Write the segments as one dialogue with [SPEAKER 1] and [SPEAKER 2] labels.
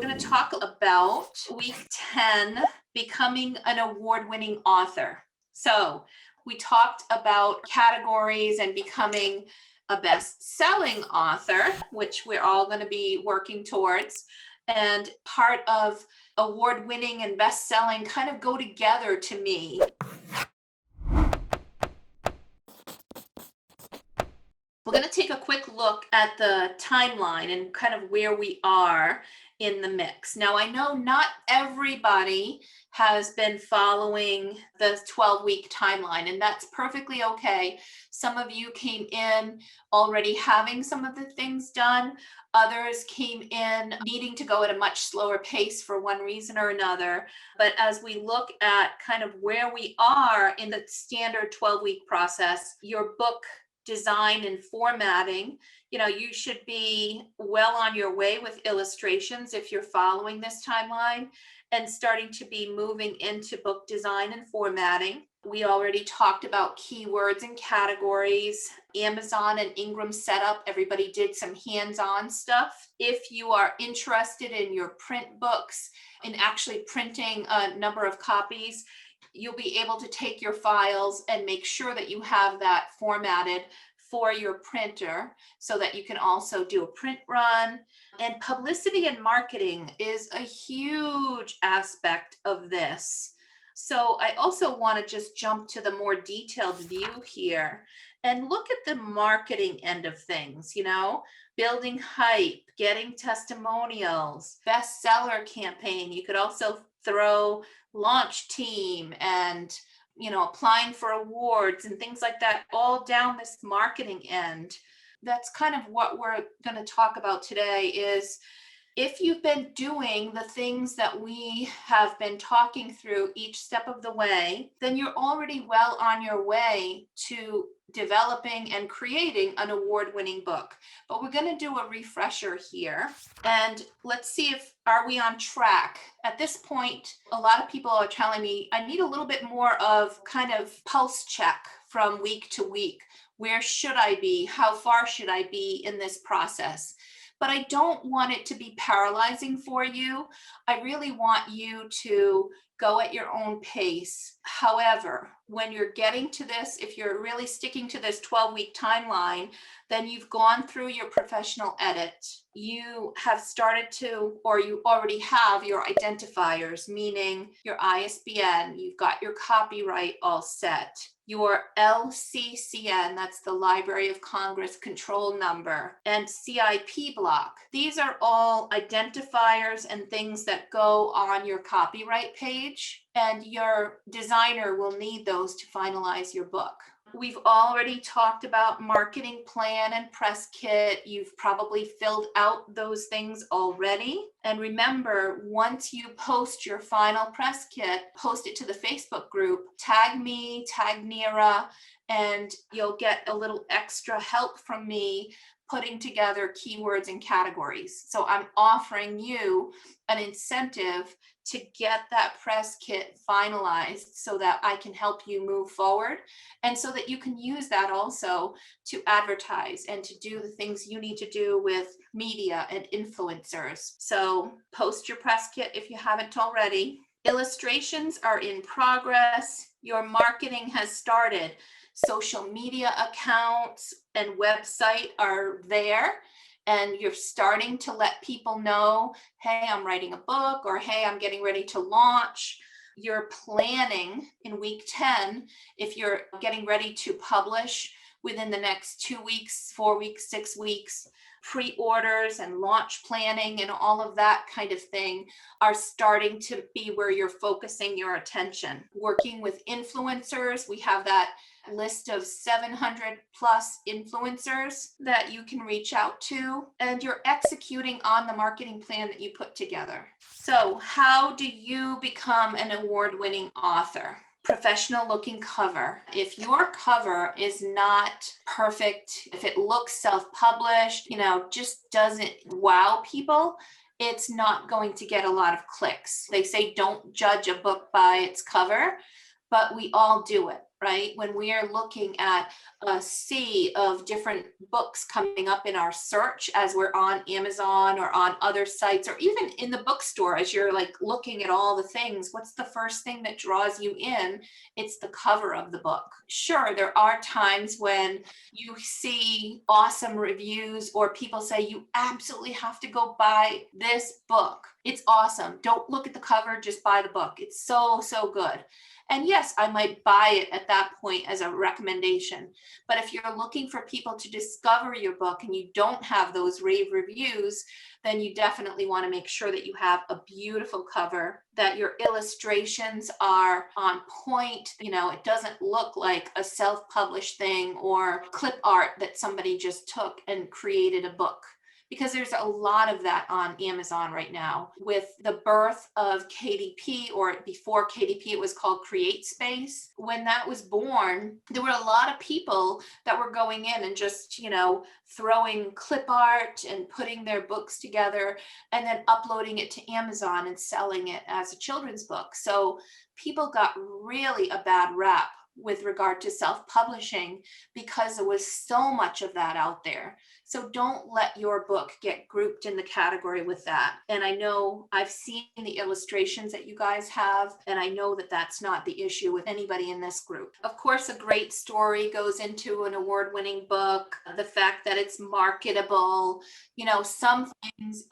[SPEAKER 1] going to talk about week 10, becoming an award-winning author. So we talked about categories and becoming a best-selling author, which we're all going to be working towards. And part of award-winning and best-selling kind of go together to me. We're going to take a quick look at the timeline and kind of where we are in the mix. Now, I know not everybody has been following the 12-week timeline, and that's perfectly okay. Some of you came in already having some of the things done. Others came in needing to go at a much slower pace for one reason or another. But as we look at kind of where we are in the standard 12-week process, your book design and formatting, you should be well on your way with illustrations if you're following this timeline and starting to be moving into book design and formatting. We already talked about keywords and categories, Amazon and Ingram setup. Everybody did some hands-on stuff. If you are interested in your print books and actually printing a number of copies, you'll be able to take your files and make sure that you have that formatted for your printer so that you can also do a print run. And publicity and marketing is a huge aspect of this. So I also want to just jump to the more detailed view here and look at the marketing end of things, building hype, getting testimonials, bestseller campaign. You could also throw launch team and applying for awards and things like that, all down this marketing end. That's kind of what we're going to talk about today. Is if you've been doing the things that we have been talking through each step of the way, then you're already well on your way to developing and creating an award-winning book. But we're going to do a refresher here, and let's see are we on track? At this point, a lot of people are telling me I need a little bit more of kind of pulse check from week to week. Where should I be? How far should I be in this process? But I don't want it to be paralyzing for you. I really want you to go at your own pace. However, when you're getting to this, if you're really sticking to this 12-week timeline, then you've gone through your professional edit. You have started to, or you already have your identifiers, meaning your ISBN, you've got your copyright all set, your LCCN, that's the Library of Congress control number, and CIP block. These are all identifiers and things that go on your copyright page, and your designer will need those to finalize your book. We've already talked about marketing plan and press kit. You've probably filled out those things already. And remember, once you post your final press kit, post it to the Facebook group, tag me, tag Nira, and you'll get a little extra help from me putting together keywords and categories. So I'm offering you an incentive to get that press kit finalized so that I can help you move forward, and so that you can use that also to advertise and to do the things you need to do with media and influencers. So post your press kit if you haven't already. Illustrations are in progress. Your marketing has started. Social media accounts and website are there, and you're starting to let people know, hey, I'm writing a book, or hey, I'm getting ready to launch. You're planning in week 10, if you're getting ready to publish within the next 2 weeks, 4 weeks, 6 weeks, pre-orders and launch planning and all of that kind of thing are starting to be where you're focusing your attention. Working with influencers, we have that list of 700 plus influencers that you can reach out to, and you're executing on the marketing plan that you put together. So how do you become an award-winning author? Professional looking cover. If your cover is not perfect, if it looks self-published, just doesn't wow people, it's not going to get a lot of clicks. They say don't judge a book by its cover, but we all do it, right? When we are looking at a sea of different books coming up in our search as we're on Amazon or on other sites, or even in the bookstore, as you're like looking at all the things, what's the first thing that draws you in? It's the cover of the book. Sure, there are times when you see awesome reviews or people say you absolutely have to go buy this book. It's awesome. Don't look at the cover, just buy the book. It's so, so good. And yes, I might buy it at that point as a recommendation. But if you're looking for people to discover your book and you don't have those rave reviews, then you definitely want to make sure that you have a beautiful cover, that your illustrations are on point. You know, it doesn't look like a self-published thing or clip art that somebody just took and created a book. Because there's a lot of that on Amazon right now. With the birth of KDP, or before KDP, it was called Create Space. When that was born, there were a lot of people that were going in and just, you know, throwing clip art and putting their books together and then uploading it to Amazon and selling it as a children's book. So people got really a bad rap with regard to self-publishing because there was so much of that out there. So don't let your book get grouped in the category with that. And I know I've seen the illustrations that you guys have, and I know that that's not the issue with anybody in this group. Of course, a great story goes into an award-winning book. The fact that it's marketable, you know, some things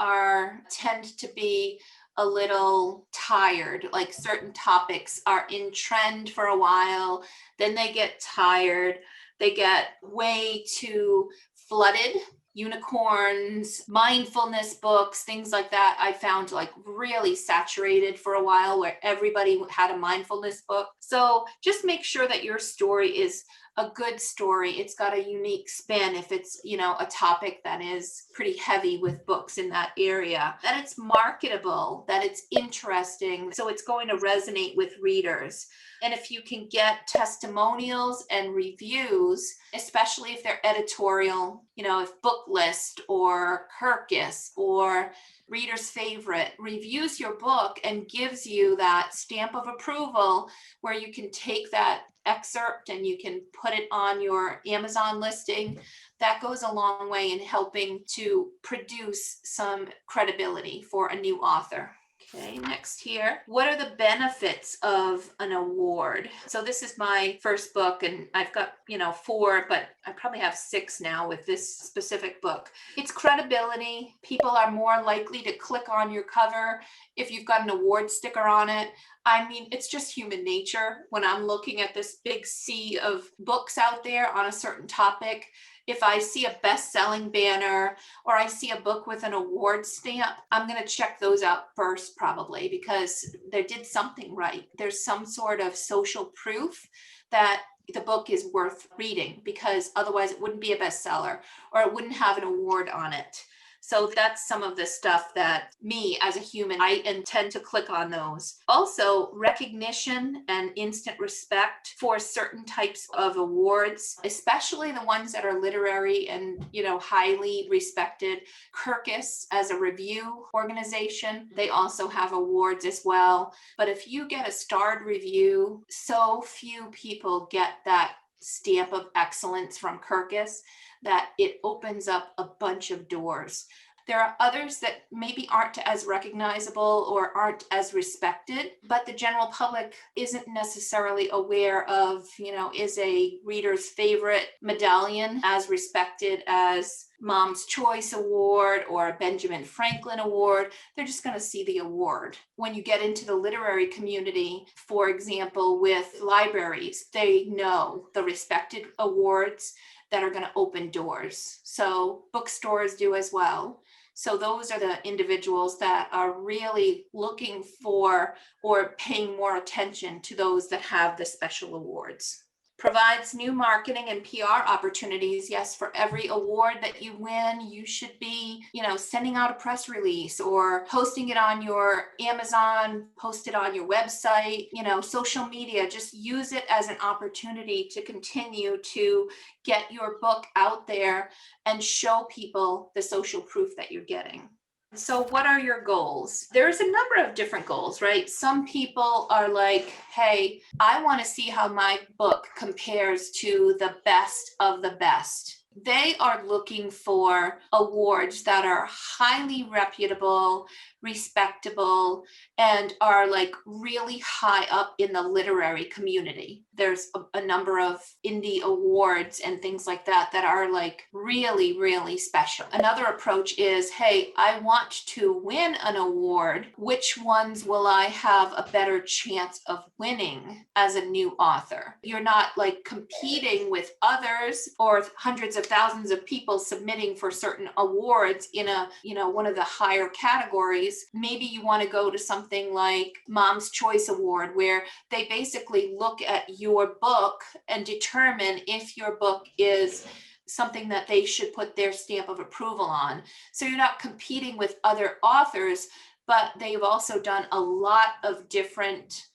[SPEAKER 1] tend to be a little tired, like certain topics are in trend for a while, then they get tired, they get way too flooded. Unicorns, mindfulness books, things like that, I found like really saturated for a while where everybody had a mindfulness book. So just make sure that your story is a good story. It's got a unique spin. If it's, you know, a topic that is pretty heavy with books in that area, that it's marketable, that it's interesting, so it's going to resonate with readers. And if you can get testimonials and reviews, especially if they're editorial, you know, if Booklist or Kirkus or Reader's Favorite reviews your book and gives you that stamp of approval where you can take that excerpt and you can put it on your Amazon listing, that goes a long way in helping to produce some credibility for a new author. Okay, next here. What are the benefits of an award? So this is my first book and I've got, you know, 4, but I probably have 6 now with this specific book. It's credibility. People are more likely to click on your cover if you've got an award sticker on it. I mean, it's just human nature. When I'm looking at this big sea of books out there on a certain topic, if I see a best-selling banner or I see a book with an award stamp, I'm going to check those out first probably because they did something right. There's some sort of social proof that the book is worth reading, because otherwise it wouldn't be a bestseller or it wouldn't have an award on it. So that's some of the stuff that me as a human, I intend to click on those. Also, recognition and instant respect for certain types of awards, especially the ones that are literary and, you know, highly respected. Kirkus, as a review organization, they also have awards as well. But if you get a starred review, so few people get that stamp of excellence from Kirkus that it opens up a bunch of doors. There are others that maybe aren't as recognizable or aren't as respected, but the general public isn't necessarily aware of, you know, is a reader's favorite medallion as respected as Mom's Choice Award or a Benjamin Franklin Award. They're just going to see the award. When you get into the literary community, for example, with libraries, they know the respected awards that are going to open doors. So bookstores do as well. So those are the individuals that are really looking for or paying more attention to those that have the special awards. Provides new marketing and PR opportunities. Yes, for every award that you win, you should be, you know, sending out a press release or posting it on your Amazon, post it on your website, you know, social media. Just use it as an opportunity to continue to get your book out there and show people the social proof that you're getting. So, what are your goals? There's a number of different goals, right? Some people are like, hey, I want to see how my book compares to the best of the best. They are looking for awards that are highly reputable, respectable, and are like really high up in the literary community. There's a number of indie awards and things like that that are like really, really special. Another approach is, hey, I want to win an award. Which ones will I have a better chance of winning as a new author? You're not like competing with others or hundreds of thousands of people submitting for certain awards in a, one of the higher categories. Maybe you want to go to something like Mom's Choice Award, where they basically look at your book and determine if your book is something that they should put their stamp of approval on. So you're not competing with other authors, but they've also done a lot of different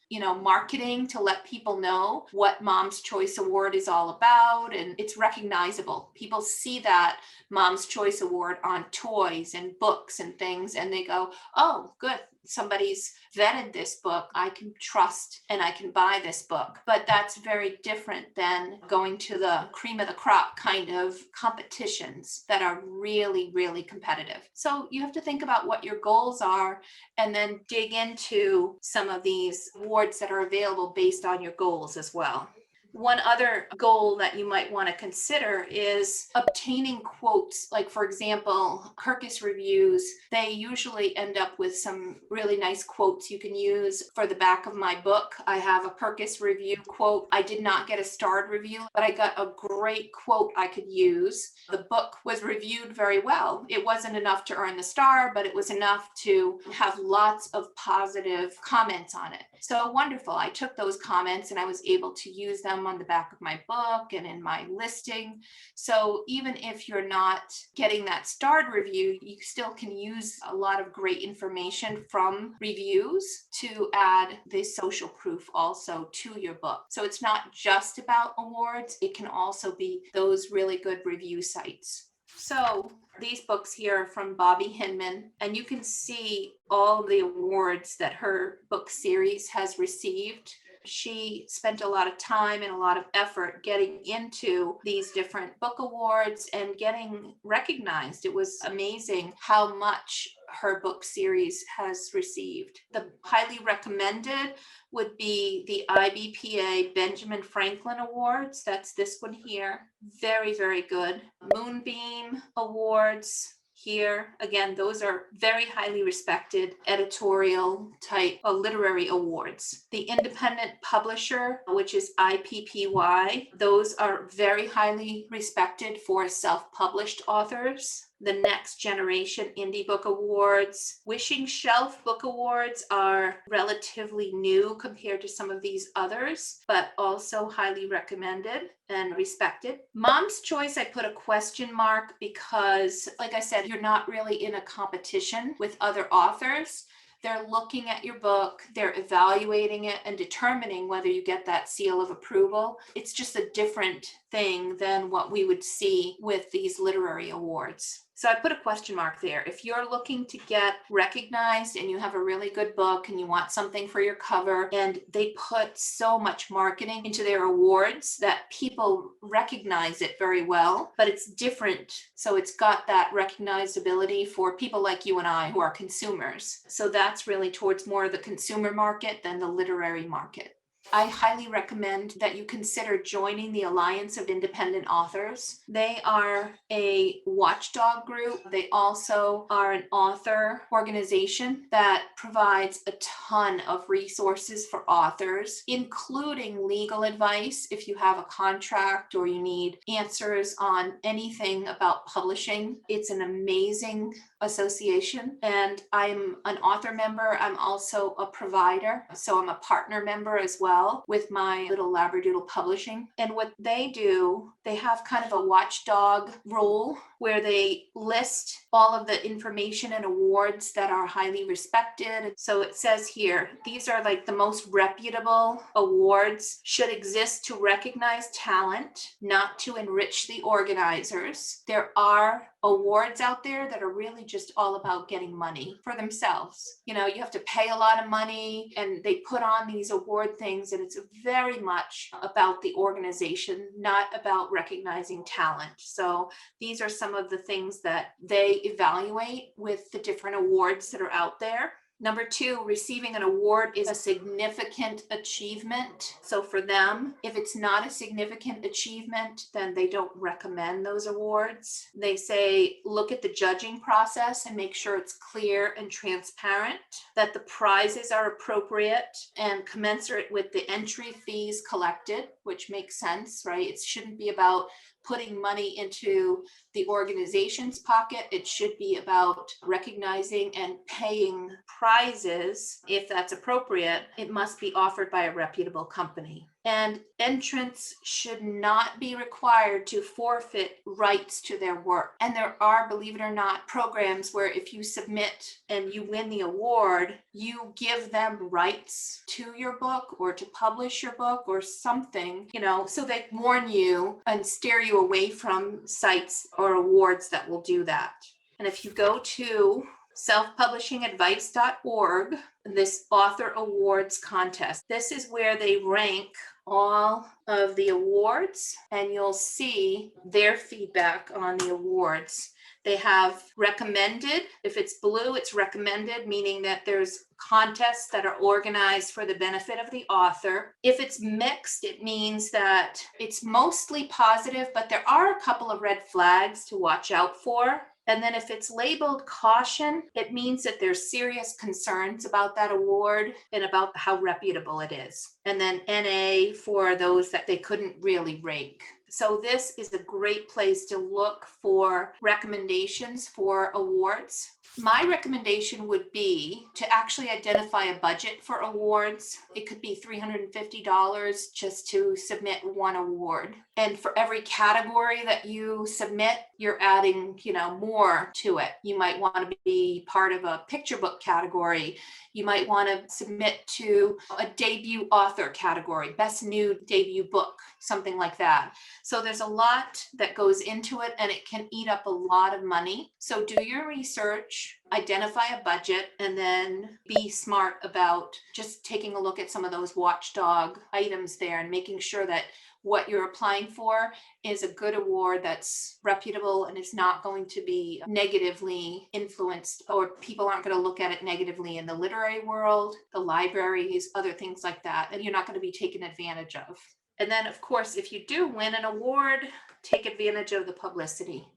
[SPEAKER 1] marketing to let people know what Mom's Choice Award is all about. And it's recognizable. People see that Mom's Choice Award on toys and books and things, and they go, oh, good. Somebody's vetted this book. I can trust and I can buy this book. But that's very different than going to the cream of the crop kind of competitions that are really, really competitive. So you have to think about what your goals are and then dig into some of these awards that are available based on your goals as well. One other goal that you might want to consider is obtaining quotes. Like, for example, Kirkus reviews, they usually end up with some really nice quotes you can use for the back of my book. I have a Kirkus review quote. I did not get a starred review, but I got a great quote I could use. The book was reviewed very well. It wasn't enough to earn the star, but it was enough to have lots of positive comments on it. So wonderful. I took those comments and I was able to use them on the back of my book and in my listing. So even if you're not getting that starred review, you still can use a lot of great information from reviews to add the social proof also to your book. So it's not just about awards. It can also be those really good review sites. So these books here are from Bobby Hinman, and you can see all the awards that her book series has received. She spent a lot of time and a lot of effort getting into these different book awards and getting recognized. It was amazing how much her book series has received. The highly recommended would be the IBPA Benjamin Franklin Awards. That's this one here. Very, very good. Moonbeam Awards. Here, again, those are very highly respected editorial type literary awards. The Independent Publisher, which is IPPY, those are very highly respected for self-published authors. The Next Generation Indie Book Awards. Wishing Shelf Book Awards are relatively new compared to some of these others, but also highly recommended and respected. Mom's Choice, I put a question mark because, like I said, you're not really in a competition with other authors. They're looking at your book, they're evaluating it and determining whether you get that seal of approval. It's just a different thing than what we would see with these literary awards. So I put a question mark there. If you're looking to get recognized and you have a really good book and you want something for your cover, and they put so much marketing into their awards that people recognize it very well, but it's different. So it's got that recognizability for people like you and I who are consumers. So that's really towards more of the consumer market than the literary market. I highly recommend that you consider joining the Alliance of Independent Authors. They are a watchdog group. They also are an author organization that provides a ton of resources for authors, including legal advice if you have a contract or you need answers on anything about publishing. It's an amazing association, and I'm an author member. I'm also a provider, so I'm a partner member as well with my little Labradoodle publishing. And what they do, they have kind of a watchdog role where they list all of the information and awards that are highly respected. So it says here, these are like the most reputable awards, should exist to recognize talent, not to enrich the organizers. There are awards out there that are really just all about getting money for themselves. You have to pay a lot of money, and they put on these award things, and it's very much about the organization, not about recognizing talent. So these are some of the things that they evaluate with the different awards that are out there. Number 2, receiving an award is a significant achievement. So for them, if it's not a significant achievement, then they don't recommend those awards. They say, look at the judging process and make sure it's clear and transparent, that the prizes are appropriate and commensurate with the entry fees collected, which makes sense, right? It shouldn't be about putting money into the organization's pocket. It should be about recognizing and paying prizes. If that's appropriate, it must be offered by a reputable company. And entrants should not be required to forfeit rights to their work. And there are, believe it or not, programs where if you submit and you win the award, you give them rights to your book or to publish your book or something, so they warn you and steer you away from sites or awards that will do that. And if you go to selfpublishingadvice.org, this author awards contest, this is where they rank all of the awards, and you'll see their feedback on the awards. They have recommended. If it's blue, it's recommended, meaning that there's contests that are organized for the benefit of the author. If it's mixed, it means that it's mostly positive, but there are a couple of red flags to watch out for. And then if it's labeled caution, it means that there's serious concerns about that award and about how reputable it is. And then NA for those that they couldn't really rank. So this is a great place to look for recommendations for awards. My recommendation would be to actually identify a budget for awards. It could be $350 just to submit one award. And for every category that you submit, you're adding, more to it. You might want to be part of a picture book category. You might want to submit to a debut author category, best new debut book, something like that. So there's a lot that goes into it, and it can eat up a lot of money. So do your research, identify a budget, and then be smart about just taking a look at some of those watchdog items there and making sure that what you're applying for is a good award that's reputable and is not going to be negatively influenced, or people aren't going to look at it negatively in the literary world, the libraries, other things like that, and you're not going to be taken advantage of. And then, of course, if you do win an award, take advantage of the publicity.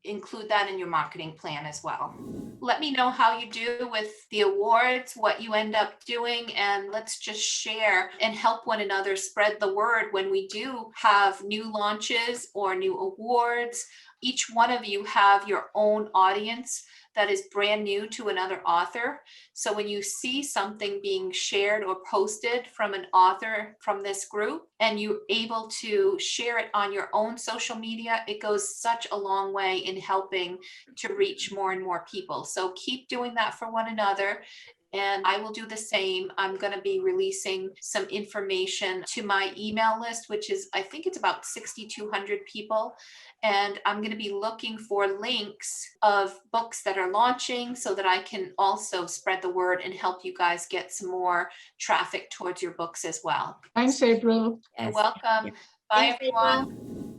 [SPEAKER 1] Include that in your marketing plan as well. Let me know how you do with the awards, what you end up doing, and let's just share and help one another spread the word when we do have new launches or new awards. Each one of you have your own audience that is brand new to another author. So when you see something being shared or posted from an author from this group and you're able to share it on your own social media, it goes such a long way in helping to reach more and more people. So keep doing that for one another. And I will do the same. I'm going to be releasing some information to my email list, which is, I think it's about 6,200 people. And I'm going to be looking for links of books that are launching so that I can also spread the word and help you guys get some more traffic towards your books as well.
[SPEAKER 2] Thanks, April.
[SPEAKER 1] You're welcome. Bye,
[SPEAKER 3] Thanks, April.
[SPEAKER 1] everyone.